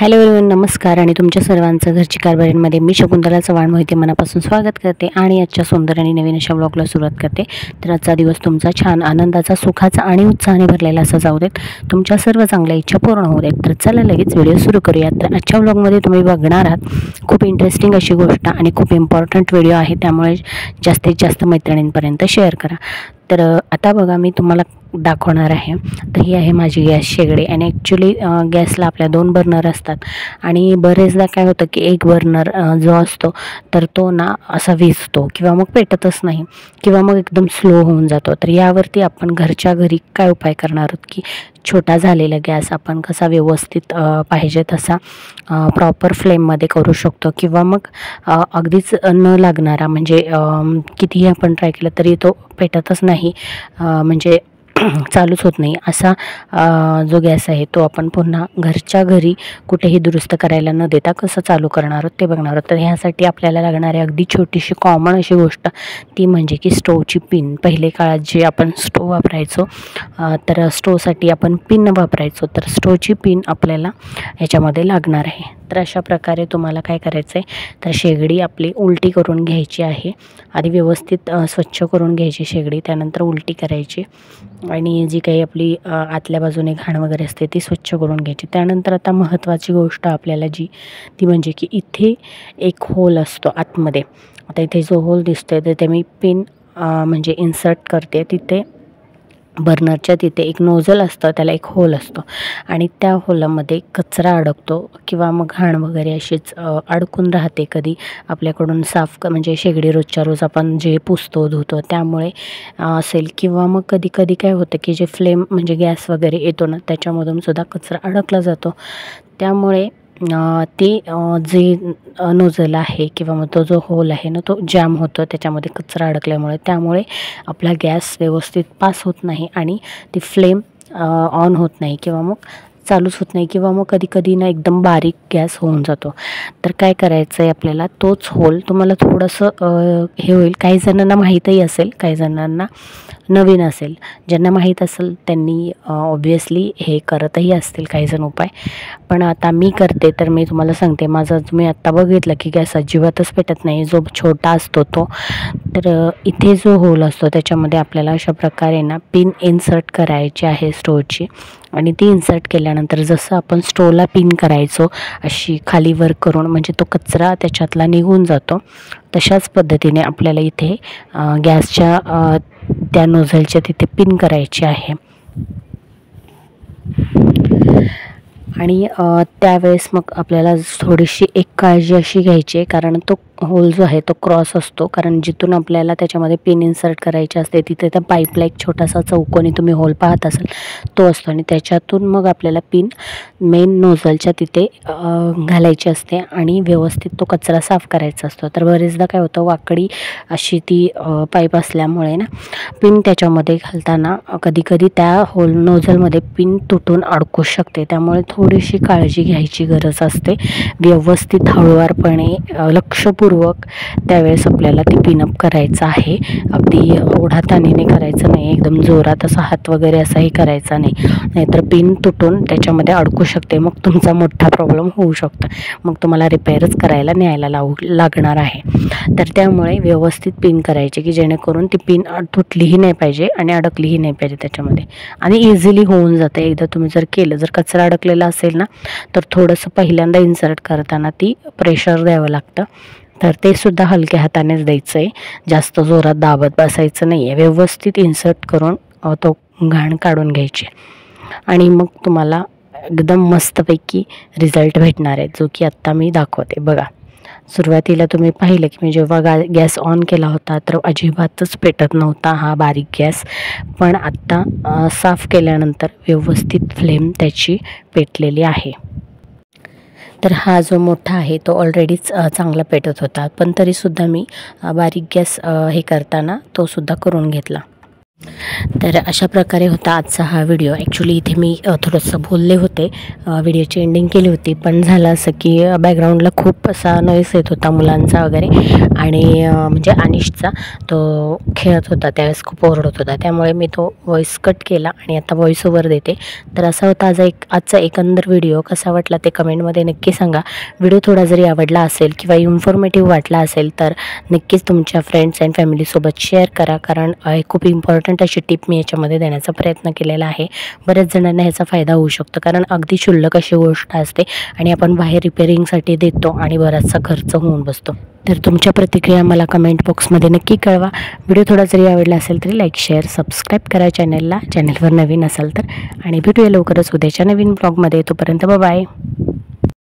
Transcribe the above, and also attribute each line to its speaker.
Speaker 1: Hello everyone, नमस्कार आणि तुमच्या सर्वांचं घरची कारभारीमध्ये मी शकुंतला चव्हाण मोहिते मनापासून स्वागत करते आणि आजच्या सुंदर आणि नवीन अशा ब्लॉगला सुरुवात करते। तर आजचा दिवस तुमचा छान आनंदाचा, सुखाचा आणि उत्साहाने भरलेला असा जाऊ देत। तुमच्या सर्व चांगल्या इच्छा पूर्ण होऊ देत। तर चला लगेच व्हिडिओ सुरू करूया। तर आजच्या ब्लॉगमध्ये तुम्ही बघणार आहात खूप इंटरेस्टिंग अशी गोष्ट आणि खूप इम्पॉर्टंट व्हिडिओ आहे, त्यामुळे जास्तीत जास्त मैत्रिणींपर्यंत शेअर करा। तर आता बघा, मी तुम्हाला दाखवणार आहे। तर ही आहे माझी गॅस शेगडी आणि ॲक्च्युली गॅसला आपल्या 2 बर्नर असतात आणि बरेचदा काय होतं की एक बर्नर जो असतो तर तो ना असा विझतो किंवा मग पेटतच नाही किंवा मग एकदम स्लो होऊन जातो। तर यावरती आपण घरच्या घरी काय उपाय करणार आहोत की छोटा झालेला गॅस आपण कसा व्यवस्थित पाहिजे तसा प्रॉपर फ्लेममध्ये करू शकतो किंवा मग अगदीच न लागणारा, म्हणजे कितीही आपण ट्राय केलं तरी तो पेटतच नाही, म्हणजे चालूच होत नाही असा जो गॅस आहे तो आपण पुन्हा घरच्या घरी कुठेही दुरुस्त करायला न देता कसं चालू करणार आहोत ते बघणार आहोत। तर ह्यासाठी आपल्याला लागणारी अगदी छोटीशी कॉमन अशी गोष्ट ती म्हणजे की स्टोवची पिन। पहिले काळात जे आपण स्टोव वापरायचो तर स्टोवसाठी आपण पिन वापरायचो, तर स्टोवची पिन आपल्याला ह्याच्यामध्ये लागणार आहे। तर अशा प्रकारे तुम्हाला काय करायचं आहे, तर शेगडी आपली उलटी करून घ्यायची आहे। आधी व्यवस्थित स्वच्छ करून घ्यायची शेगडी, त्यानंतर उलटी करायची आणि जी काही आपली आतल्या बाजूने घाण वगैरे असते ती स्वच्छ करून घ्यायची। त्यानंतर आता महत्त्वाची गोष्ट आपल्याला ती म्हणजे की इथे एक होल असतो आतमध्ये। आता इथे जो होल दिसतोय तर ते मी पिन म्हणजे इन्सर्ट करते। तिथे बर्नरच्या तिथे एक नोझल असतं, त्याला एक होल असतो आणि त्या होलामध्ये कचरा अडकतो किंवा मग घाण वगैरे अशीच अडकून राहते। कधी आपल्याकडून म्हणजे शेगडी रोजच्या रोज आपण जे पुसतो धुतो त्यामुळे असेल, किंवा मग कधी कधी काय होतं की जे फ्लेम म्हणजे गॅस वगैरे येतो ना त्याच्यामधून सुद्धा कचरा अडकला जातो। त्यामुळे ते जे नोझल आहे किंवा मग तो जो होल आहे ना तो जॅम होतो त्याच्यामध्ये कचरा अडकल्यामुळे, त्यामुळे आपला गॅस व्यवस्थित पास होत नाही आणि ती फ्लेम ऑन होत नाही किंवा मग चालूच होत नाही किंवा मग कधी कधी ना एकदम बारीक गॅस होऊन जातो। तर काय करायचं आहे आपल्याला, तोच होल तुम्हाला थोडंसं हे होईल, काही जणांना माहीतही असेल, काही जणांना नवीन असेल। ज्यांना माहीत असेल त्यांनी ऑब्व्हियसली हे करतही असतील काही जण उपाय, पण आता मी करते तर मी तुम्हाला सांगते। माझं मी आत्ता बघितलं की गॅस अजिबातच पेटत नाही, जो छोटा असतो तो। तर इथे जो होल असतो त्याच्यामध्ये आपल्याला अशा प्रकारे ना पिन इन्सर्ट करायची आहे स्टोवची, आणि ती इन्सर्ट केल्यानंतर जसं आपण स्टोवला पिन करायचो अशी खाली वर करून, म्हणजे तो कचरा त्याच्यातला निघून जातो, तशाच पद्धतीने आपल्याला इथे गॅसच्या त्या नोझलच्या तिथे पिन करायची आहे। आणि त्यावेळेस मग आपल्याला थोडीशी एक काळजी अशी घ्यायची आहे, कारण तो होल जो आहे तो क्रॉस असतो, कारण जिथून आपल्याला त्याच्यामध्ये पिन इन्सर्ट करायची असते तिथे त्या पाईपला एक छोटासा चौकोनी तुम्ही होल पाहत असाल तो असतो, आणि त्याच्यातून मग आपल्याला पिन मेन नोझलच्या तिथे घालायची असते आणि व्यवस्थित तो कचरा साफ करायचा असतो। तर बरेचदा काय होतं, वाकडी अशी ती पाईप असल्यामुळे ना पिन त्याच्यामध्ये घालताना कधी कधी त्या होल नोझलमध्ये पिन तुटून अडकू शकते, त्यामुळे थोडीशी काळजी घ्यायची गरज असते। व्यवस्थित हळूवारपणे लक्षपूर्वक त्यावेळेस आपल्याला ती पिनअप करायचं आहे। अगदी ओढाताणीने करायचं नाही, एकदम जोरात असा हात वगैरे असाही करायचा नाही, नाहीतर पिन तुटून त्याच्यामध्ये अडकू शकते, मग तुमचा मोठा प्रॉब्लेम होऊ शकतो, मग तुम्हाला रिपेअरच करायला न्यायला लागणार आहे। तर त्यामुळे व्यवस्थित पिन करायची की जेणेकरून ती पिन तुटलीही नाही पाहिजे आणि अडकलीही नाही पाहिजे त्याच्यामध्ये, आणि इझिली होऊन जाते एकदा तुम्ही जर केलं। जर कचरा अडकलेला असेल ना तर थोडंसं पहिल्यांदा इन्सर्ट करताना ती प्रेशर द्यावं लागतं, तर ते सुद्धा हलक्या हातानेच द्यायचं आहे, जास्त जोरात दाबत बसायचं नाही आहे। व्यवस्थित इन्सर्ट करून तो घाण काढून घ्यायची आणि मग तुम्हाला एकदम मस्तपैकी रिझल्ट भेटणार आहे, जो की आत्ता मी दाखवते। बघा, सुरुवातीला तुम्ही पाहिलं की मी जेव्हा गॅस ऑन केला होता तर अजिबातच पेटत नव्हता हा बारीक गॅस, पण आत्ता साफ केल्यानंतर व्यवस्थित फ्लेम त्याची पेटलेली आहे। तर हा जो मोठा आहे तो ऑलरेडीच चांगला पेटत होता, पण तरीसुद्धा मी बारीक गॅस हे करताना तो सुद्धा करून घेतला। तर अशा प्रकारे होता आजचा हा व्हिडिओ. ॲक्च्युली इथे मी थोडंसं बोलले होते, व्हिडिओची एंडिंग केली होती, पण झालं असं की बॅकग्राऊंडला खूप असा नॉईस येत होता मुलांचा वगैरे, आणि म्हणजे अनिशचा तो खेळत होता त्यावेळेस खूप ओरडत होता, त्यामुळे मी तो व्हॉईस कट केला आणि आता व्हॉईस ओव्हर देते. तर असा होता आजचा एकंदर व्हिडिओ. कसा वाटला ते कमेंटमध्ये नक्की सांगा. व्हिडिओ थोडा जरी आवडला असेल किंवा इन्फॉर्मेटिव्ह वाटला असेल तर नक्कीच तुमच्या फ्रेंड्स अँड फॅमिलीसोबत शेअर करा, कारण खूप इम्पॉर्टंट अशी टिप मी याच्यामध्ये देण्याचा प्रयत्न केलेला आहे. बऱ्याच जणांना ह्याचा फायदा होऊ शकतो, कारण अगदी क्षुल्लक अशी गोष्ट असते आणि आपण बाहेर रिपेअरिंगसाठी देतो आणि बराचसा खर्च होऊन बसतो. तर तुमच्या प्रतिक्रिया मला कमेंट बॉक्समध्ये नक्की कळवा. व्हिडिओ थोडा जरी आवडला असेल तरी लाईक, शेअर, सबस्क्राईब करा चॅनलवर नवीन असाल तर, आणि भेटूया लवकरच उद्याच्या नवीन ब्लॉगमध्ये. तोपर्यंत बाय.